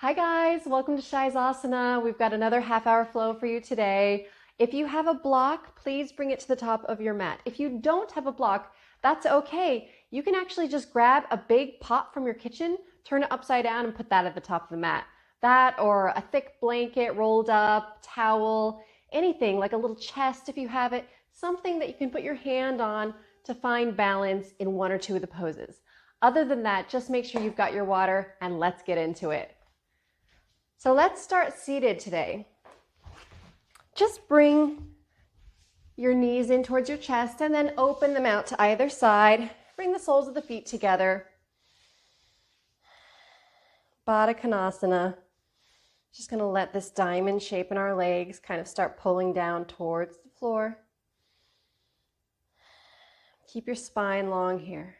Hi guys, welcome to Shai's Asana. We've got another half-hour flow for you today. If you have a block, please bring it to the top of your mat. If you don't have a block, that's okay. You can actually just grab a big pot from your kitchen, turn it upside down and put that at the top of the mat. That or a thick blanket rolled up, towel, anything like a little chest if you have it, something that you can put your hand on to find balance in one or two of the poses. Other than that, just make sure you've got your water and let's get into it. So let's start seated today. Just bring your knees in towards your chest and then open them out to either side. Bring the soles of the feet together. Baddha Konasana. Just going to let this diamond shape in our legs kind of start pulling down towards the floor. Keep your spine long here.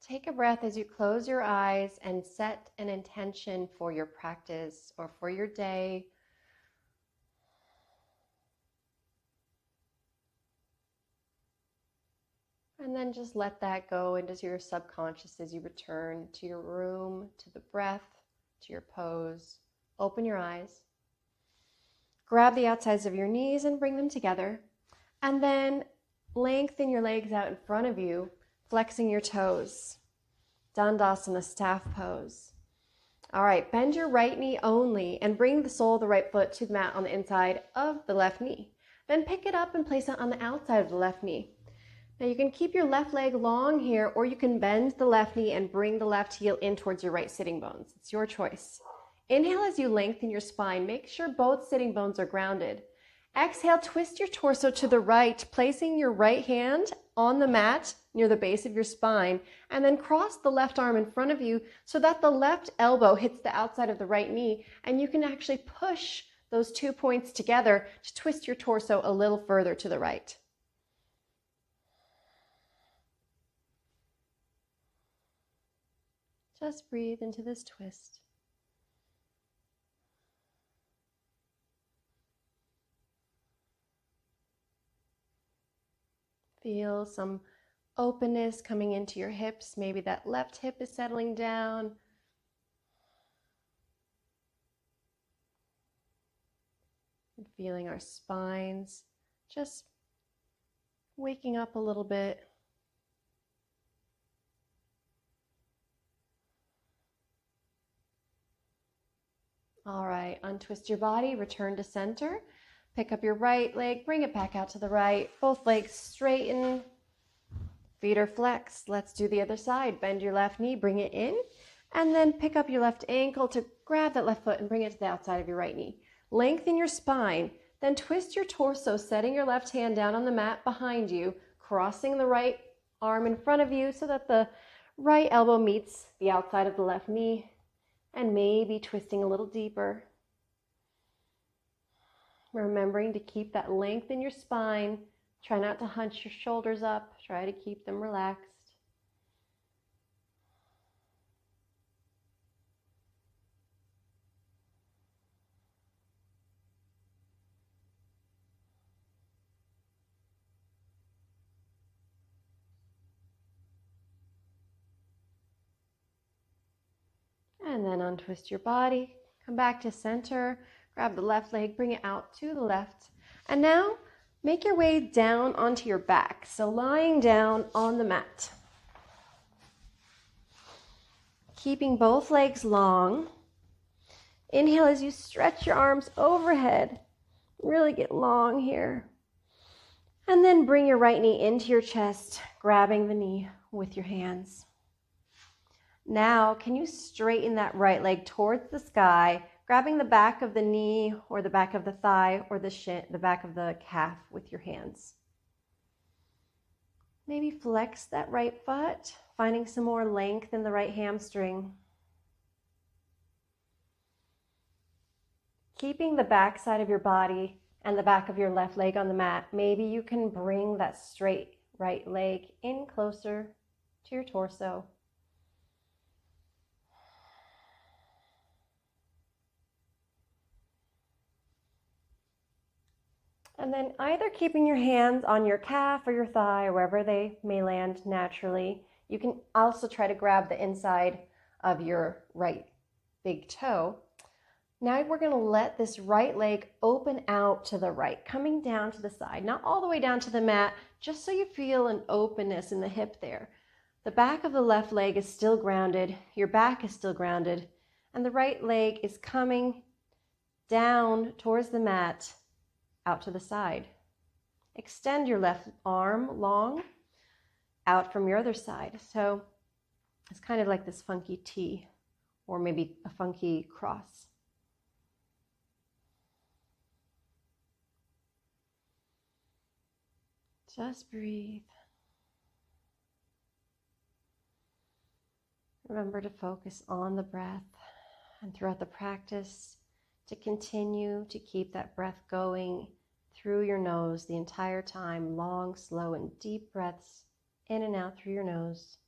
Take a breath as you close your eyes and set an intention for your practice or for your day. And then just let that go into your subconscious as you return to your room, to the breath, to your pose. Open your eyes. Grab the outsides of your knees and bring them together. And then lengthen your legs out in front of you, flexing your toes. Dandasana, staff pose. All right, bend your right knee only and bring the sole of the right foot to the mat on the inside of the left knee. Then pick it up and place it on the outside of the left knee. Now you can keep your left leg long here, or you can bend the left knee and bring the left heel in towards your right sitting bones. It's your choice. Inhale as you lengthen your spine. Make sure both sitting bones are grounded. Exhale, twist your torso to the right, placing your right hand on the mat near the base of your spine, and then cross the left arm in front of you so that the left elbow hits the outside of the right knee, and you can actually push those 2 points together to twist your torso a little further to the right. Just breathe into this twist. Feel some openness coming into your hips. Maybe that left hip is settling down. And feeling our spines just waking up a little bit. All right, untwist your body, return to center. Pick up your right leg, bring it back out to the right. Both legs straighten. Feet are flexed. Let's do the other side. Bend your left knee, bring it in, and then pick up your left ankle to grab that left foot and bring it to the outside of your right knee. Lengthen your spine, then twist your torso, setting your left hand down on the mat behind you, crossing the right arm in front of you so that the right elbow meets the outside of the left knee, and maybe twisting a little deeper. Remembering to keep that length in your spine. Try not to hunch your shoulders up. Try to keep them relaxed. And then untwist your body. Come back to center. Grab the left leg, bring it out to the left. And now make your way down onto your back. So lying down on the mat. Keeping both legs long. Inhale as you stretch your arms overhead. Really get long here. And then bring your right knee into your chest, grabbing the knee with your hands. Now, can you straighten that right leg towards the sky, grabbing the back of the knee or the back of the thigh or the back of the calf with your hands. Maybe flex that right foot, finding some more length in the right hamstring. Keeping the back side of your body and the back of your left leg on the mat, maybe you can bring that straight right leg in closer to your torso. And then either keeping your hands on your calf or your thigh, or wherever they may land naturally. You can also try to grab the inside of your right big toe. Now we're going to let this right leg open out to the right, coming down to the side, not all the way down to the mat, just so you feel an openness in the hip there. The back of the left leg is still grounded, your back is still grounded, and the right leg is coming down towards the mat, out to the side. Extend your left arm long out from your other side. So it's kind of like this funky T, or maybe a funky cross. Just breathe. Remember to focus on the breath, and throughout the practice, to continue to keep that breath going through your nose the entire time. Long, slow, and deep breaths in and out through your nose.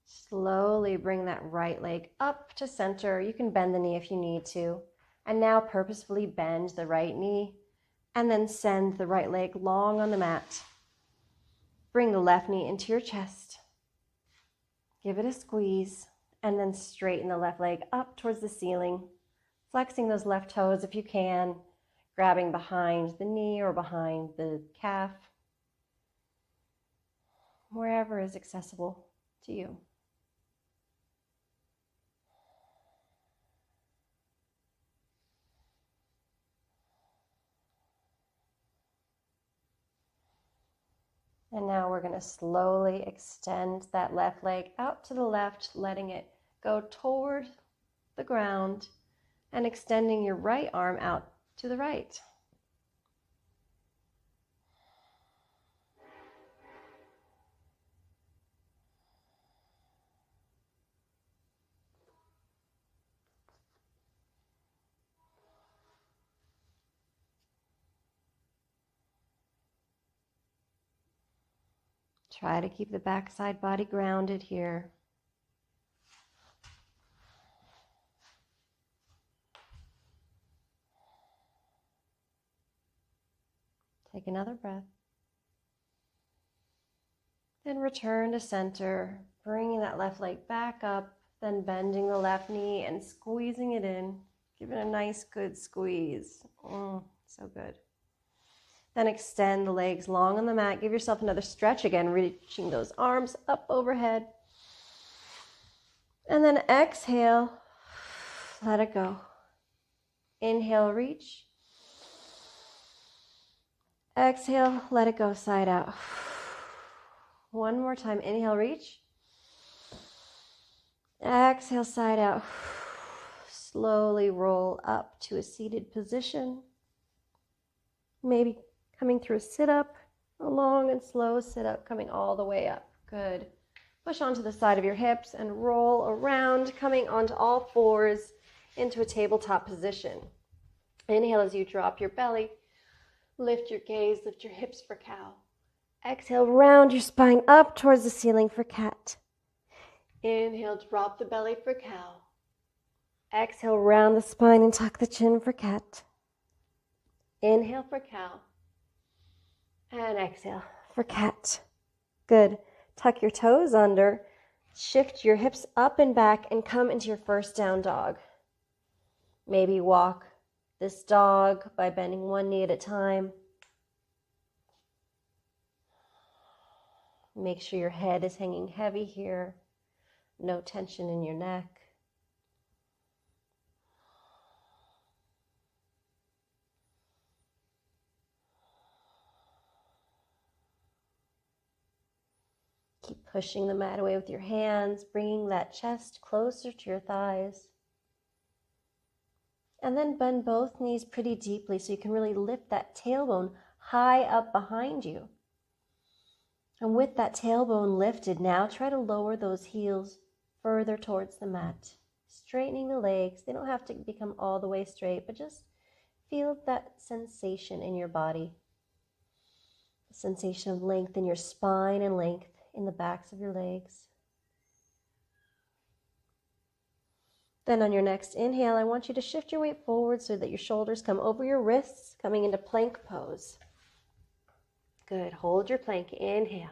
Slowly bring that right leg up to center. You can bend the knee if you need to. And now purposefully bend the right knee and then send the right leg long on the mat. Bring the left knee into your chest. Give it a squeeze and then straighten the left leg up towards the ceiling, flexing those left toes if you can, grabbing behind the knee or behind the calf, wherever is accessible to you. And now we're going to slowly extend that left leg out to the left, letting it go toward the ground and extending your right arm out to the right. Try to keep the backside body grounded here. Take another breath. Then return to center, bringing that left leg back up, then bending the left knee and squeezing it in. Give it a nice, good squeeze. So good. Then extend the legs long on the mat. Give yourself another stretch again, reaching those arms up overhead. And then exhale, let it go. Inhale, reach. Exhale, let it go, side out. One more time, inhale, reach. Exhale, side out. Slowly roll up to a seated position. Maybe coming through a sit-up, a long and slow sit-up, coming all the way up. Good. Push onto the side of your hips and roll around, coming onto all fours into a tabletop position. Inhale as you drop your belly. Lift your gaze, lift your hips for cow. Exhale, round your spine up towards the ceiling for cat. Inhale, drop the belly for cow. Exhale, round the spine and tuck the chin for cat. Inhale for cow. And exhale for cat. Good. Tuck your toes under. Shift your hips up and back and come into your first down dog. Maybe walk this dog by bending one knee at a time. Make sure your head is hanging heavy here. No tension in your neck. Keep pushing the mat away with your hands, bringing that chest closer to your thighs. And then bend both knees pretty deeply so you can really lift that tailbone high up behind you. And with that tailbone lifted, now try to lower those heels further towards the mat. Straightening the legs. They don't have to become all the way straight, but just feel that sensation in your body. The sensation of length in your spine and length in the backs of your legs. Then on your next inhale, I want you to shift your weight forward so that your shoulders come over your wrists, coming into plank pose. Good. Hold your plank. Inhale.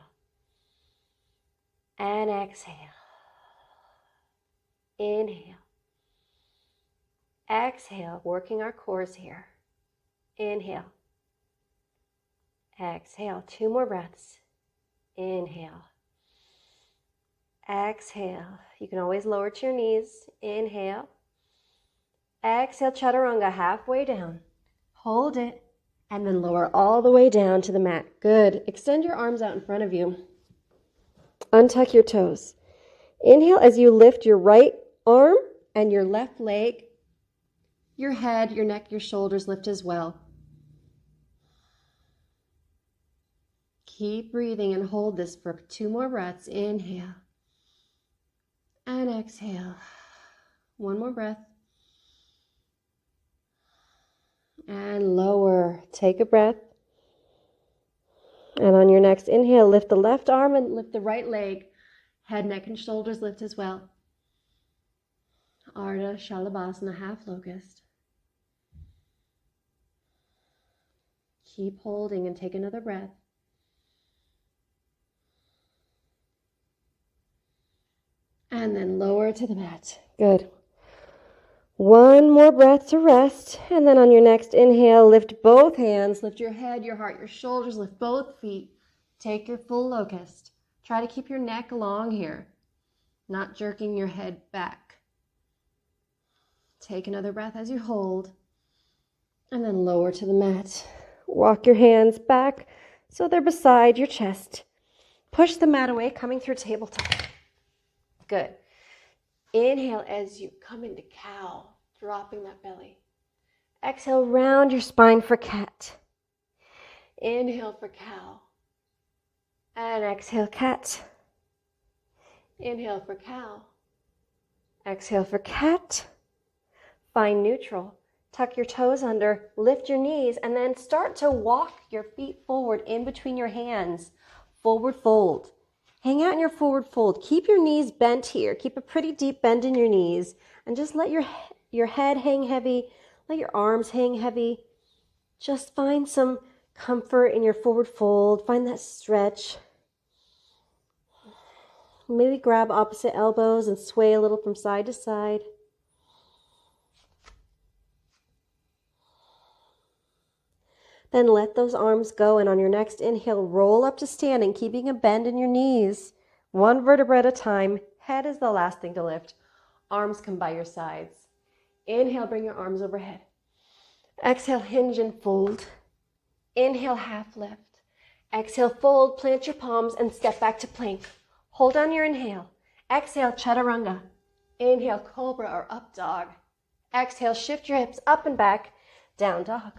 And exhale. Inhale. Exhale. Working our cores here. Inhale. Exhale. 2 more breaths. Inhale. Exhale. You can always lower to your knees. Inhale. Exhale, chaturanga, halfway down. Hold it, and then lower all the way down to the mat. Good. Extend your arms out in front of you. Untuck your toes. Inhale as you lift your right arm and your left leg. Your head, your neck, your shoulders lift as well. Keep breathing and hold this for 2 more breaths. Inhale. And exhale. 1 more breath. And lower. Take a breath. And on your next inhale, lift the left arm and lift the right leg. Head, neck, and shoulders lift as well. Ardha Shalabhasana, half locust. Keep holding and take another breath. And then lower to the mat. Good. 1 more breath to rest. And then on your next inhale, lift both hands. Lift your head, your heart, your shoulders. Lift both feet. Take your full locust. Try to keep your neck long here, not jerking your head back. Take another breath as you hold. And then lower to the mat. Walk your hands back so they're beside your chest. Push the mat away, coming through tabletop. Good. Inhale as you come into cow, dropping that belly. Exhale, round your spine for cat. Inhale for cow. And exhale, cat. Inhale for cow. Exhale for cat. Find neutral. Tuck your toes under, lift your knees, and then start to walk your feet forward in between your hands. Forward fold. Hang out in your forward fold. Keep your knees bent here. Keep a pretty deep bend in your knees. And just let your head hang heavy. Let your arms hang heavy. Just find some comfort in your forward fold. Find that stretch. Maybe grab opposite elbows and sway a little from side to side. Then let those arms go, and on your next inhale, roll up to standing, keeping a bend in your knees. 1 vertebra at a time. Head is the last thing to lift. Arms come by your sides. Inhale, bring your arms overhead. Exhale, hinge and fold. Inhale, half lift. Exhale, fold, plant your palms, and step back to plank. Hold on your inhale. Exhale, chaturanga. Inhale, cobra or up dog. Exhale, shift your hips up and back, down dog.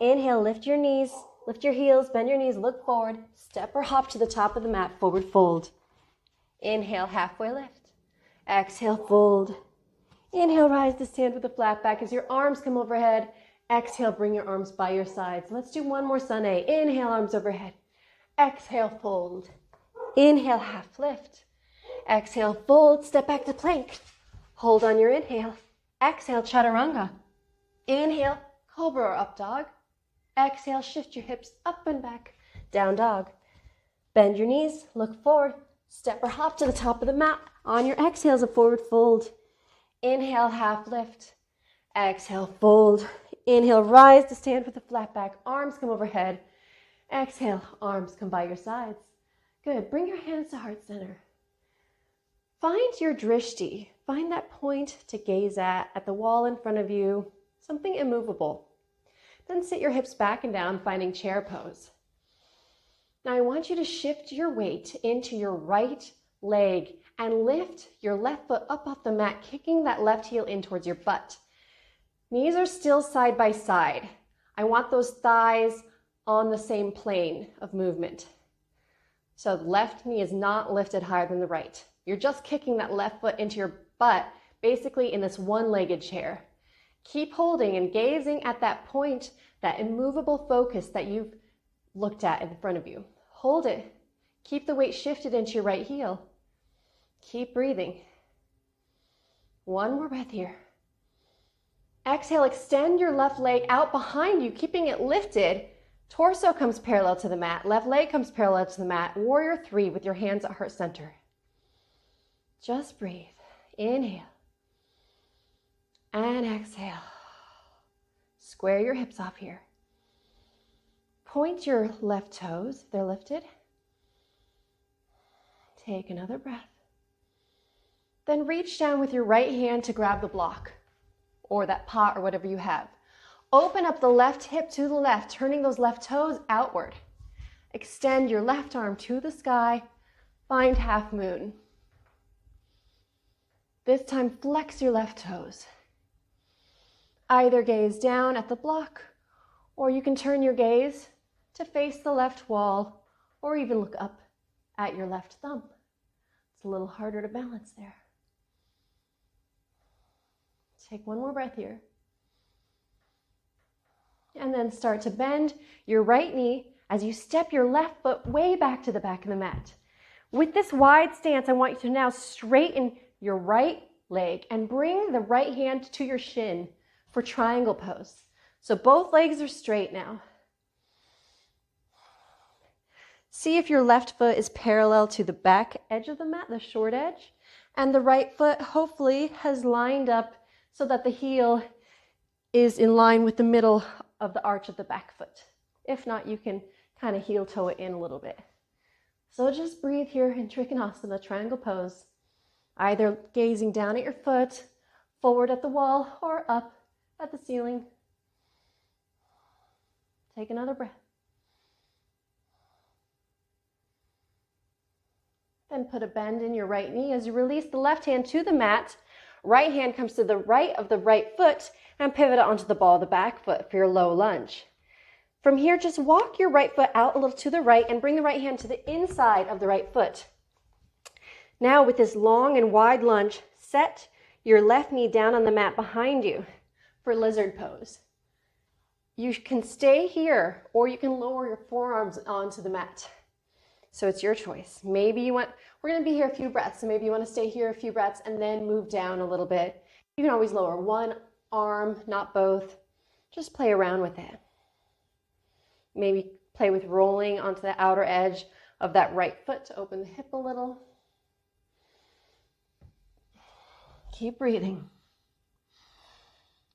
Inhale, lift your knees, lift your heels, bend your knees, look forward, step or hop to the top of the mat, forward fold. Inhale, halfway lift. Exhale, fold. Inhale, rise to stand with a flat back as your arms come overhead. Exhale, bring your arms by your sides. Let's do 1 more sun A. Inhale, arms overhead. Exhale, fold. Inhale, half lift. Exhale, fold, step back to plank. Hold on your inhale. Exhale, chaturanga. Inhale, cobra or up dog. Exhale, shift your hips up and back, down dog. Bend your knees, look forward, step or hop to the top of the mat. On your exhales, a forward fold. Inhale, half lift. Exhale, fold. Inhale, rise to stand with a flat back. Arms come overhead. Exhale, arms come by your sides. Good. Bring your hands to heart center. Find your drishti. Find that point to gaze at the wall in front of you, something immovable. Then sit your hips back and down, finding chair pose. Now I want you to shift your weight into your right leg and lift your left foot up off the mat, kicking that left heel in towards your butt. Knees are still side by side. I want those thighs on the same plane of movement. So the left knee is not lifted higher than the right. You're just kicking that left foot into your butt, basically in this one-legged chair. Keep holding and gazing at that point, that immovable focus that you've looked at in front of you. Hold it. Keep the weight shifted into your right heel. Keep breathing. One more breath here. Exhale, extend your left leg out behind you, keeping it lifted. Torso comes parallel to the mat. Left leg comes parallel to the mat. Warrior 3 with your hands at heart center. Just breathe. Inhale. And exhale. Square your hips off here. Point your left toes if they're lifted. Take another breath. Then reach down with your right hand to grab the block or that pot or whatever you have. Open up the left hip to the left, turning those left toes outward. Extend your left arm to the sky. Find half moon. This time, flex your left toes. Either gaze down at the block, or you can turn your gaze to face the left wall, or even look up at your left thumb. It's a little harder to balance there. Take one more breath here. And then start to bend your right knee as you step your left foot way back to the back of the mat. With this wide stance, I want you to now straighten your right leg and bring the right hand to your shin for triangle pose. So both legs are straight now. See if your left foot is parallel to the back edge of the mat, the short edge, and the right foot hopefully has lined up so that the heel is in line with the middle of the arch of the back foot. If not, you can kind of heel toe it in a little bit. So just breathe here in Trikonasana, triangle pose, either gazing down at your foot, forward at the wall, or up at the ceiling. Take another breath. Then put a bend in your right knee as you release the left hand to the mat. Right hand comes to the right of the right foot and pivot it onto the ball of the back foot for your low lunge. From here, just walk your right foot out a little to the right and bring the right hand to the inside of the right foot. Now with this long and wide lunge, set your left knee down on the mat behind you for lizard pose. You can stay here or you can lower your forearms onto the mat. So it's your choice. Maybe you want, we're going to be here a few breaths, so maybe you want to stay here a few breaths and then move down a little bit. You can always lower one arm, not both. Just play around with it. Maybe play with rolling onto the outer edge of that right foot to open the hip a little. Keep breathing.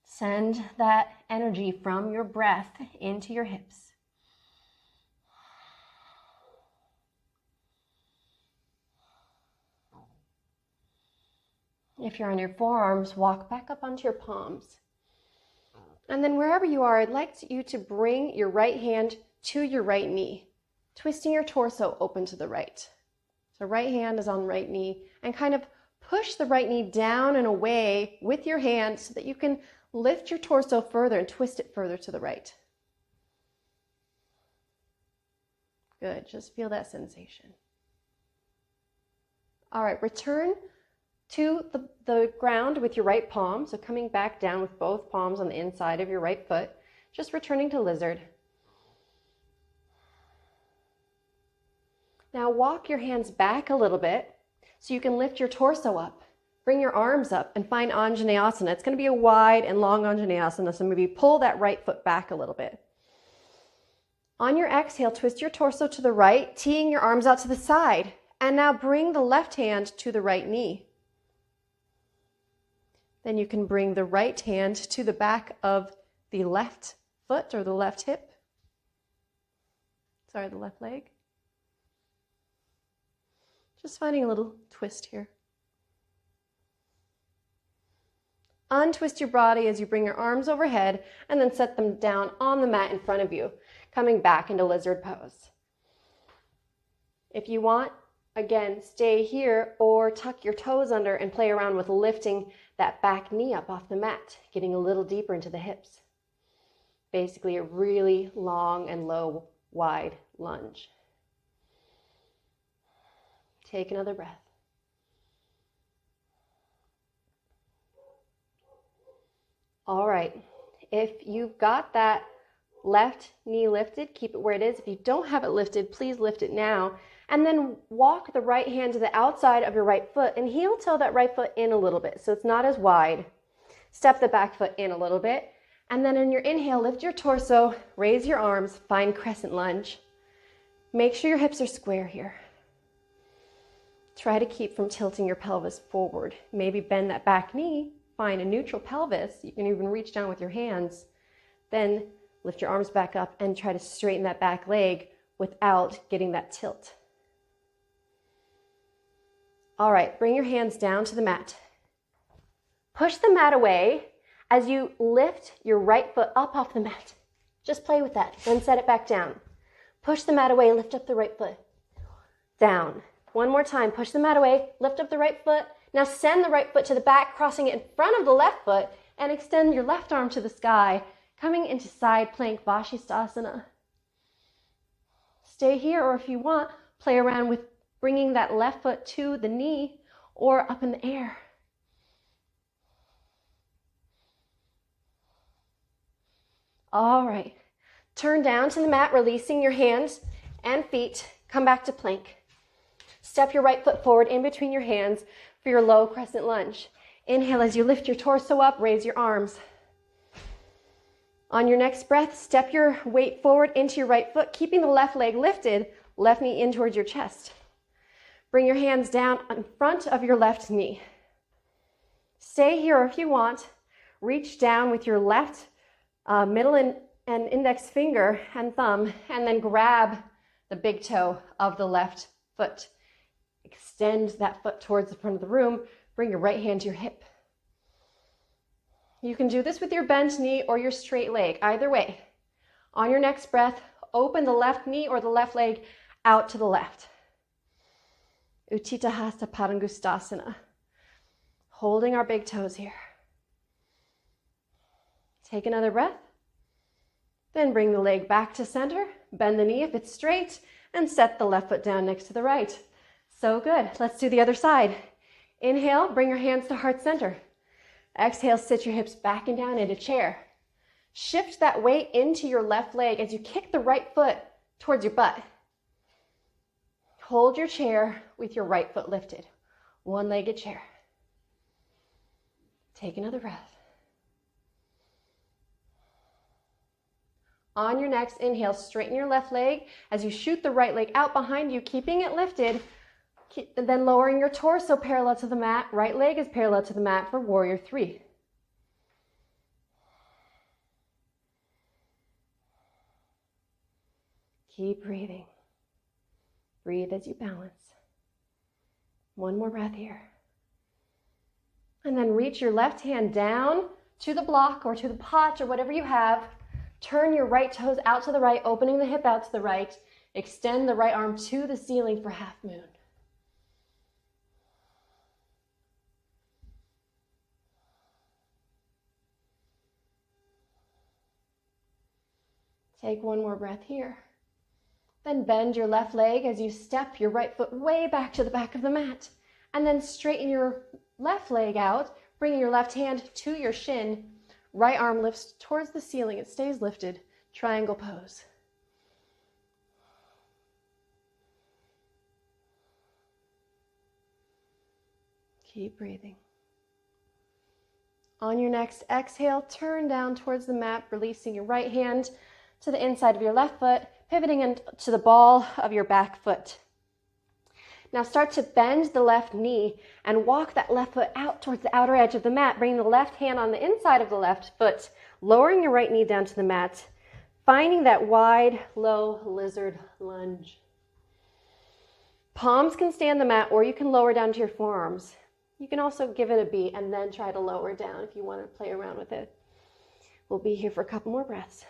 Send that energy from your breath into your hips. If you're on your forearms, walk back up onto your palms. And then wherever you are, I'd like you to bring your right hand to your right knee, twisting your torso open to the right. So right hand is on right knee, and kind of push the right knee down and away with your hand so that you can lift your torso further and twist it further to the right. Good, just feel that sensation. All right, return to the ground with your right palm. So coming back down with both palms on the inside of your right foot, just returning to lizard. Now walk your hands back a little bit so you can lift your torso up. Bring your arms up and find Anjaneyasana. It's going to be a wide and long Anjaneyasana, so maybe pull that right foot back a little bit. On your exhale, twist your torso to the right, teeing your arms out to the side. And now bring the left hand to the right knee. Then you can bring the right hand to the back of the left foot or the left hip. Sorry, the left leg. Just finding a little twist here. Untwist your body as you bring your arms overhead and then set them down on the mat in front of you, coming back into lizard pose. If you want, again, stay here or tuck your toes under and play around with lifting that back knee up off the mat, getting a little deeper into the hips. Basically a really long and low, wide lunge. Take another breath. All right, if you've got that left knee lifted, keep it where it is. If you don't have it lifted, please lift it now And then walk the right hand to the outside of your right foot and heel toe that right foot in a little bit so it's not as wide. Step the back foot in a little bit. And then in your inhale, lift your torso, raise your arms, find crescent lunge. Make sure your hips are square here. Try to keep from tilting your pelvis forward. Maybe bend that back knee, find a neutral pelvis. You can even reach down with your hands. Then lift your arms back up and try to straighten that back leg without getting that tilt. All right, bring your hands down to the mat. Push the mat away as you lift your right foot up off the mat. Just play with that, then set it back down. Push the mat away, lift up the right foot. Down. One more time, push the mat away, lift up the right foot. Now send the right foot to the back, crossing it in front of the left foot, and extend your left arm to the sky, coming into side plank Vashisthasana. Stay here, or if you want, play around with bringing that left foot to the knee or up in the air. All right, turn down to the mat, releasing your hands and feet. Come back to plank. Step your right foot forward in between your hands for your low crescent lunge. Inhale as you lift your torso up, raise your arms. On your next breath, step your weight forward into your right foot, keeping the left leg lifted, left knee in towards your chest. Bring your hands down in front of your left knee. Stay here if you want. Reach down with your left middle and index finger and thumb, and then grab the big toe of the left foot. Extend that foot towards the front of the room. Bring your right hand to your hip. You can do this with your bent knee or your straight leg, either way. On your next breath, open the left knee or the left leg out to the left. Utthita Hasta Padangusthasana. Holding our big toes here. Take another breath. Then bring the leg back to center. Bend the knee if it's straight and set the left foot down next to the right. So good. Let's do the other side. Inhale, bring your hands to heart center. Exhale, sit your hips back and down into chair. Shift that weight into your left leg as you kick the right foot towards your butt. Hold your chair with your right foot lifted. One-legged chair. Take another breath. On your next inhale, straighten your left leg as you shoot the right leg out behind you, keeping it lifted, then lowering your torso parallel to the mat. Right leg is parallel to the mat for Warrior 3. Keep breathing. Breathe as you balance. One more breath here. And then reach your left hand down to the block or to the pot or whatever you have. Turn your right toes out to the right, opening the hip out to the right. Extend the right arm to the ceiling for half moon. Take one more breath here. Then bend your left leg as you step your right foot way back to the back of the mat. And then straighten your left leg out, bringing your left hand to your shin. Right arm lifts towards the ceiling. It stays lifted. Triangle pose. Keep breathing. On your next exhale, turn down towards the mat, releasing your right hand to the inside of your left foot, pivoting into the ball of your back foot. Now start to bend the left knee and walk that left foot out towards the outer edge of the mat. Bring the left hand on the inside of the left foot, lowering your right knee down to the mat, finding that wide, low lizard lunge. Palms can stay on the mat, or you can lower down to your forearms. You can also give it a beat and then try to lower down if you want to play around with it. We'll be here for a couple more breaths.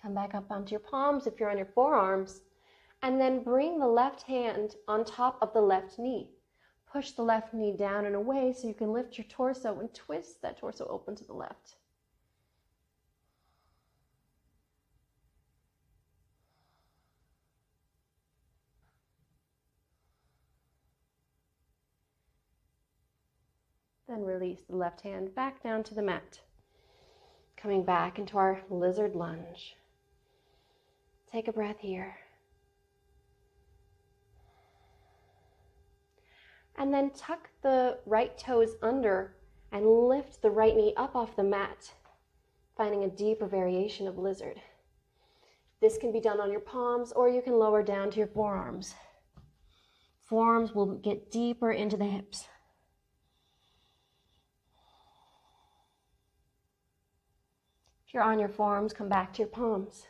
Come back up onto your palms if you're on your forearms, and then bring the left hand on top of the left knee. Push the left knee down and away so you can lift your torso and twist that torso open to the left. Then release the left hand back down to the mat. Coming back into our lizard lunge. Take a breath here. And then tuck the right toes under and lift the right knee up off the mat, finding a deeper variation of lizard. This can be done on your palms, or you can lower down to your forearms. Forearms will get deeper into the hips. If you're on your forearms, come back to your palms.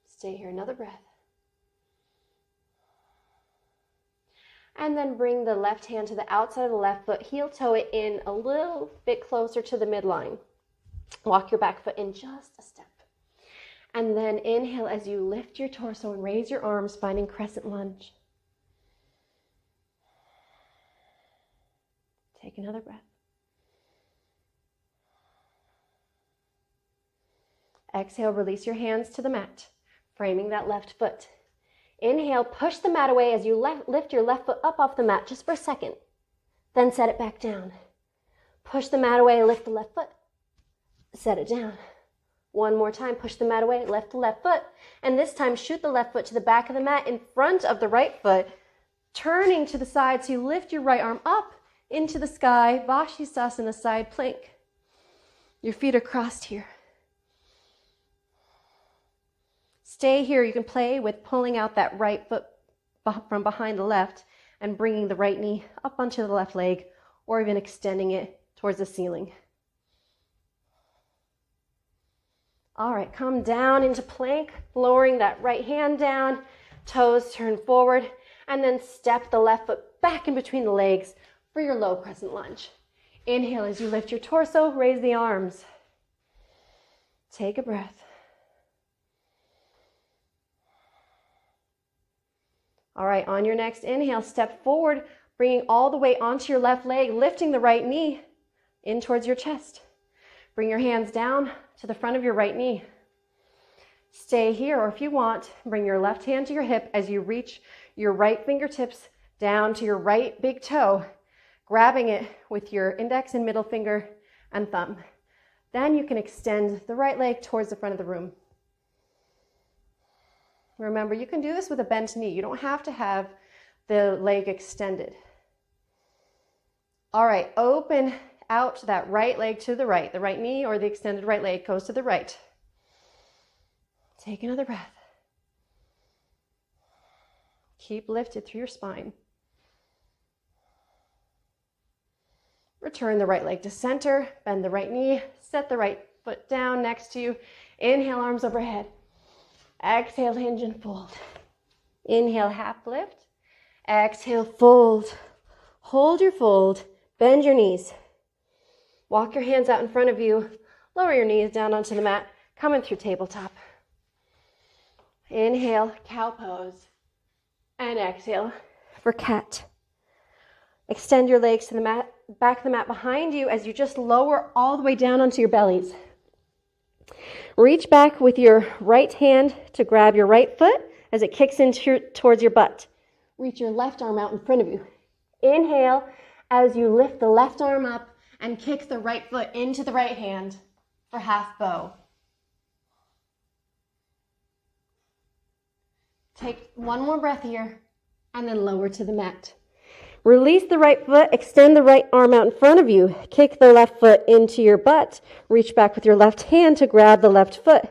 Stay here, another breath. And then bring the left hand to the outside of the left foot, heel toe it in a little bit closer to the midline. Walk your back foot in just a step. And then inhale as you lift your torso and raise your arms, finding crescent lunge. Take another breath. Exhale, release your hands to the mat, framing that left foot. Inhale, push the mat away as you lift your left foot up off the mat just for a second. Then set it back down. Push the mat away, lift the left foot. Set it down. One more time, push the mat away, lift the left foot. And this time, shoot the left foot to the back of the mat in front of the right foot, turning to the side so you lift your right arm up into the sky, Vashisthasana side plank. Your feet are crossed here. Stay here. You can play with pulling out that right foot from behind the left and bringing the right knee up onto the left leg, or even extending it towards the ceiling. All right, come down into plank, lowering that right hand down, toes turn forward, and then step the left foot back in between the legs for your low crescent lunge. Inhale as you lift your torso, raise the arms. Take a breath. All right, on your next inhale, step forward, bringing all the weight onto your left leg, lifting the right knee in towards your chest. Bring your hands down to the front of your right knee. Stay here, or if you want, bring your left hand to your hip as you reach your right fingertips down to your right big toe, grabbing it with your index and middle finger and thumb. Then you can extend the right leg towards the front of the room. Remember, you can do this with a bent knee. You don't have to have the leg extended. All right, open out that right leg to the right. The right knee or the extended right leg goes to the right. Take another breath. Keep lifted through your spine. Return the right leg to center. Bend the right knee. Set the right foot down next to you. Inhale, arms overhead. Exhale, hinge and fold. Inhale, half lift. Exhale, fold. Hold your fold. Bend your knees. Walk your hands out in front of you. Lower your knees down onto the mat. Coming through tabletop. Inhale, cow pose. And exhale for cat. Extend your legs to the mat, back of the mat behind you as you just lower all the way down onto your bellies. Reach back with your right hand to grab your right foot as it kicks in towards your butt. Reach your left arm out in front of you. Inhale as you lift the left arm up and kick the right foot into the right hand for half bow. Take one more breath here and then lower to the mat. Release the right foot, extend the right arm out in front of you. Kick the left foot into your butt. Reach back with your left hand to grab the left foot.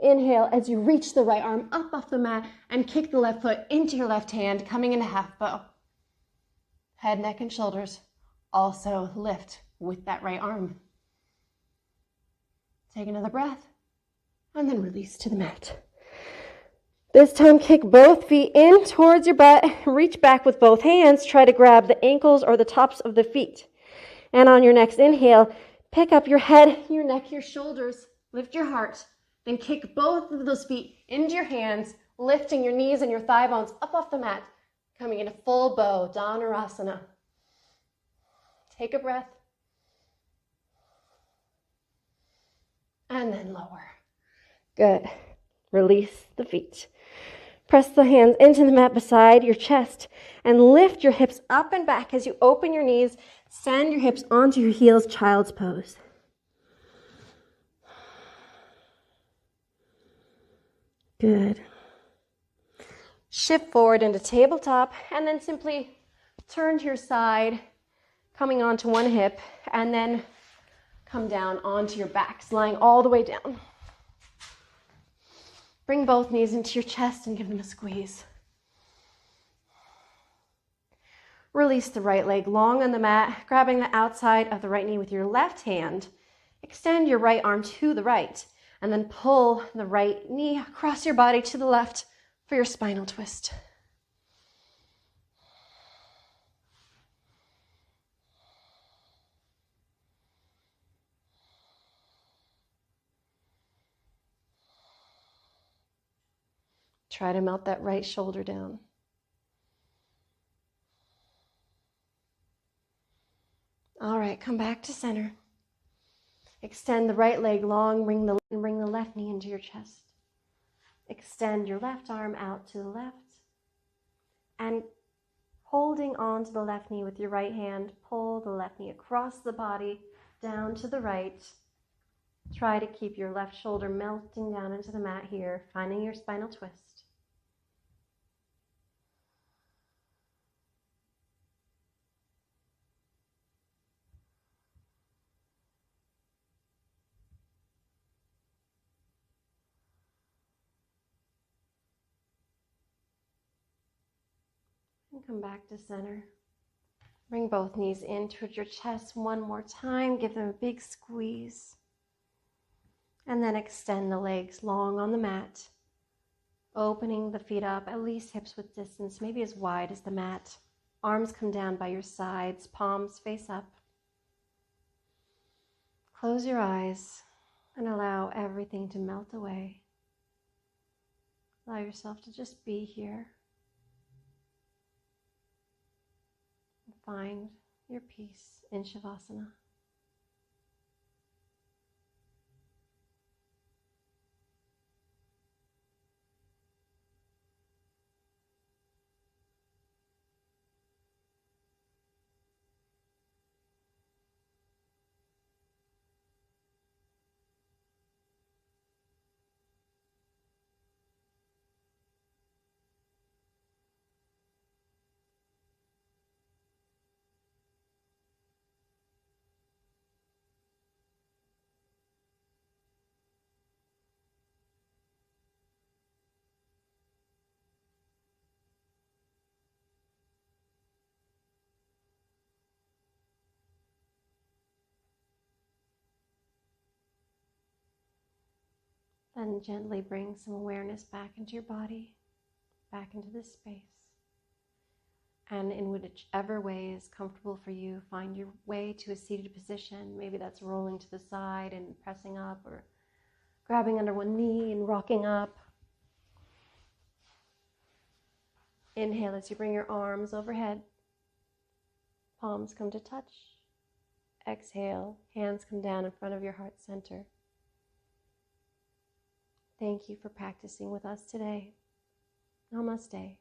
Inhale as you reach the right arm up off the mat and kick the left foot into your left hand, coming into half bow. Head, neck, and shoulders also lift with that right arm. Take another breath and then release to the mat. This time, kick both feet in towards your butt. Reach back with both hands. Try to grab the ankles or the tops of the feet. And on your next inhale, pick up your head, your neck, your shoulders. Lift your heart. Then kick both of those feet into your hands, lifting your knees and your thigh bones up off the mat, coming into full bow, Dhanurasana. Take a breath. And then lower. Good. Release the feet. Press the hands into the mat beside your chest and lift your hips up and back as you open your knees. Send your hips onto your heels, child's pose. Good. Shift forward into tabletop and then simply turn to your side, coming onto one hip, and then come down onto your backs, lying all the way down. Bring both knees into your chest and give them a squeeze. Release the right leg long on the mat, grabbing the outside of the right knee with your left hand. Extend your right arm to the right, and then pull the right knee across your body to the left for your spinal twist. Try to melt that right shoulder down. All right, come back to center. Extend the right leg long, bring the left knee into your chest. Extend your left arm out to the left. And holding on to the left knee with your right hand, pull the left knee across the body, down to the right. Try to keep your left shoulder melting down into the mat here, finding your spinal twist. And come back to center. Bring both knees in towards your chest one more time. Give them a big squeeze. And then extend the legs long on the mat. Opening the feet up, at least hips width distance, maybe as wide as the mat. Arms come down by your sides, palms face up. Close your eyes and allow everything to melt away. Allow yourself to just be here. Find your peace in Shavasana. Then gently bring some awareness back into your body, back into this space. And in whichever way is comfortable for you, find your way to a seated position. Maybe that's rolling to the side and pressing up, or grabbing under one knee and rocking up. Inhale as you bring your arms overhead. Palms come to touch. Exhale, hands come down in front of your heart center. Thank you for practicing with us today. Namaste.